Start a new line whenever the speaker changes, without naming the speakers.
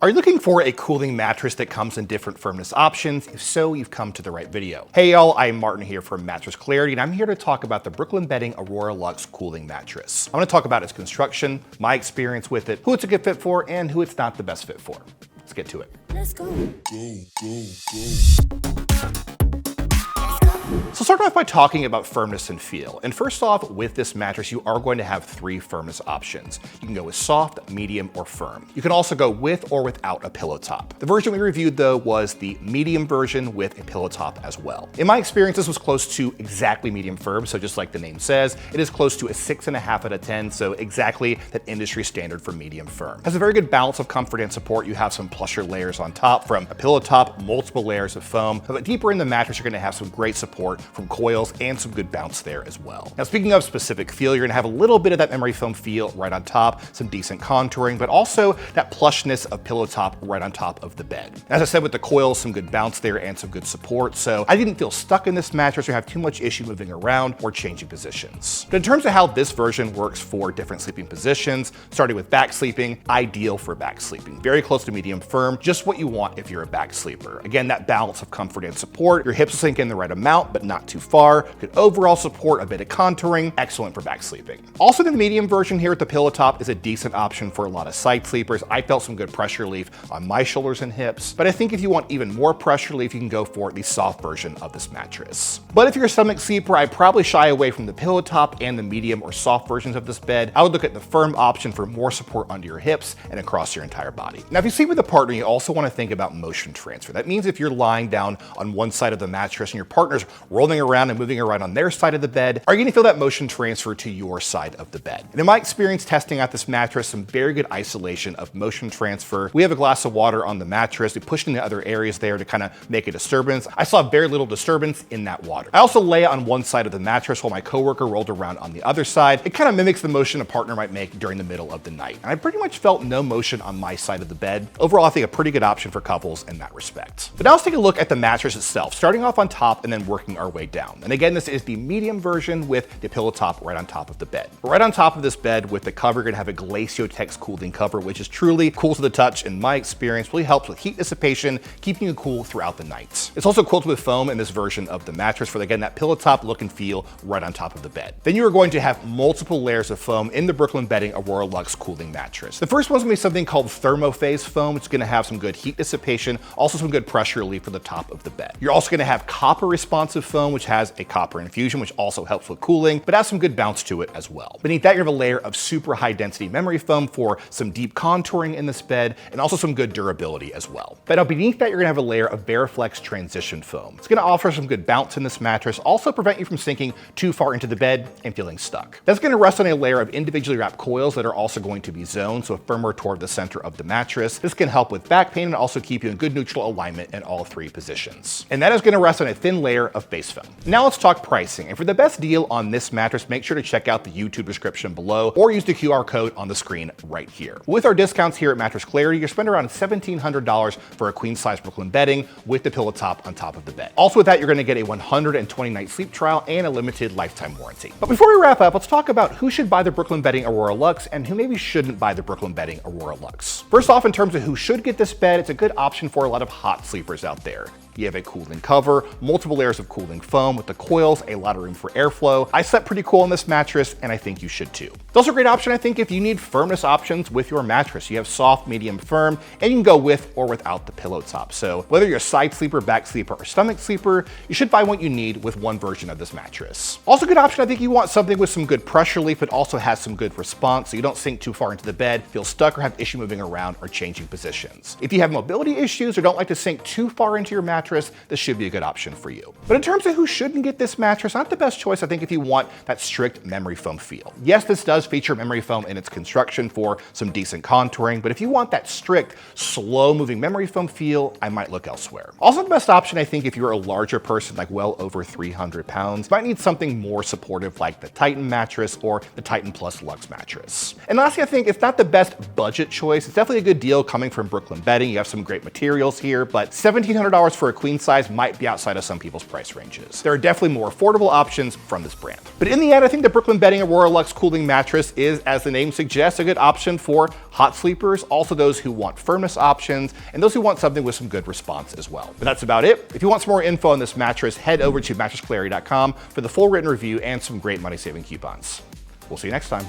Are you looking for a cooling mattress that comes in different firmness options? If so, you've come to the right video. Hey y'all, I'm Martin here from Mattress Clarity, and I'm here to talk about the Brooklyn Bedding Aurora Luxe cooling mattress. I'm going to talk about its construction, my experience with it, who it's a good fit for, and who it's not the best fit for. Let's get to it.
Let's go.
So starting off by talking about firmness and feel. And first off, with this mattress, you are going to have three firmness options. You can go with soft, medium, or firm. You can also go with or without a pillow top. The version we reviewed though was the medium version with a pillow top as well. In my experience, this was close to exactly medium firm. So just like the name says, it is close to a 6.5 out of 10. So exactly that industry standard for medium firm. Has a very good balance of comfort and support. You have some plusher layers on top from a pillow top, multiple layers of foam. But deeper in the mattress, you're going to have some great support from coils and some good bounce there as well. Now, speaking of specific feel, you're gonna have a little bit of that memory foam feel right on top, some decent contouring, but also that plushness of pillow top right on top of the bed. As I said, with the coils, some good bounce there and some good support. So I didn't feel stuck in this mattress or have too much issue moving around or changing positions. But in terms of how this version works for different sleeping positions, starting with back sleeping, ideal for back sleeping. Very close to medium firm, just what you want if you're a back sleeper. Again, that balance of comfort and support. Your hips will sink in the right amount, but not too far. Good overall support, a bit of contouring, excellent for back sleeping. Also, the medium version here with the pillow top is a decent option for a lot of side sleepers. I felt some good pressure relief on my shoulders and hips, but I think if you want even more pressure relief, you can go for the soft version of this mattress. But if you're a stomach sleeper, I'd probably shy away from the pillow top and the medium or soft versions of this bed. I would look at the firm option for more support under your hips and across your entire body. Now, if you sleep with a partner, you also want to think about motion transfer. That means if you're lying down on one side of the mattress and your partner's rolling around and moving around on their side of the bed, are you gonna feel that motion transfer to your side of the bed? And in my experience testing out this mattress, some very good isolation of motion transfer. We have a glass of water on the mattress. We pushed into other areas there to kind of make a disturbance. I saw very little disturbance in that water. I also lay on one side of the mattress while my coworker rolled around on the other side. It kind of mimics the motion a partner might make during the middle of the night. And I pretty much felt no motion on my side of the bed. Overall, I think a pretty good option for couples in that respect. But now let's take a look at the mattress itself, starting off on top and then working our way down. And again, this is the medium version with the pillow top right on top of the bed. Right on top of this bed with the cover, you're gonna have a Glaciotex cooling cover, which is truly cool to the touch. In my experience, really helps with heat dissipation, keeping you cool throughout the night. It's also quilted with foam in this version of the mattress for, again, that pillow top look and feel right on top of the bed. Then you are going to have multiple layers of foam in the Brooklyn Bedding Aurora Luxe cooling mattress. The first one's gonna be something called thermophase foam. It's gonna have some good heat dissipation, also some good pressure relief for the top of the bed. You're also gonna have copper responsive foam, which has a copper infusion, which also helps with cooling, but has some good bounce to it as well. Beneath that, you have a layer of super high density memory foam for some deep contouring in this bed, and also some good durability as well. But now beneath that, you're gonna have a layer of Veriflex transition foam. It's gonna offer some good bounce in this mattress, also prevent you from sinking too far into the bed and feeling stuck. That's gonna rest on a layer of individually wrapped coils that are also going to be zoned, so firmer toward the center of the mattress. This can help with back pain and also keep you in good neutral alignment in all three positions. And that is gonna rest on a thin layer of base foam. Now let's talk pricing. And for the best deal on this mattress, make sure to check out the YouTube description below or use the QR code on the screen right here. With our discounts here at Mattress Clarity, you're spending around $1,700 for a queen size Brooklyn bedding with the pillow top on top of the bed. Also with that, you're gonna get a 120-night sleep trial and a limited lifetime warranty. But before we wrap up, let's talk about who should buy the Brooklyn Bedding Aurora Luxe and who maybe shouldn't buy the Brooklyn Bedding Aurora Luxe. First off, in terms of who should get this bed, it's a good option for a lot of hot sleepers out there. You have a cooling cover, multiple layers of cooling foam with the coils, a lot of room for airflow. I slept pretty cool in this mattress, and I think you should too. It's also a great option, I think, if you need firmness options with your mattress. You have soft, medium, firm, and you can go with or without the pillow top. So whether you're a side sleeper, back sleeper, or stomach sleeper, you should find what you need with one version of this mattress. Also a good option, I think you want something with some good pressure relief, but also has some good response so you don't sink too far into the bed, feel stuck, or have issue moving around or changing positions. If you have mobility issues or don't like to sink too far into your mattress, this should be a good option for you. But in terms of who shouldn't get this mattress, not the best choice, I think, if you want that strict memory foam feel. Yes, this does feature memory foam in its construction for some decent contouring, but if you want that strict, slow-moving memory foam feel, I might look elsewhere. Also, the best option, I think, if you're a larger person, like well over 300 pounds, might need something more supportive like the Titan mattress or the Titan Plus Luxe mattress. And lastly, I think it's not the best budget choice. It's definitely a good deal coming from Brooklyn Bedding. You have some great materials here, but $1,700 for a queen size might be outside of some people's price ranges. There are definitely more affordable options from this brand. But in the end, I think the Brooklyn Bedding Aurora Luxe cooling mattress is, as the name suggests, a good option for hot sleepers, also those who want firmness options, and those who want something with some good response as well. But that's about it. If you want some more info on this mattress, head over to mattressclarity.com for the full written review and some great money-saving coupons. We'll see you next time.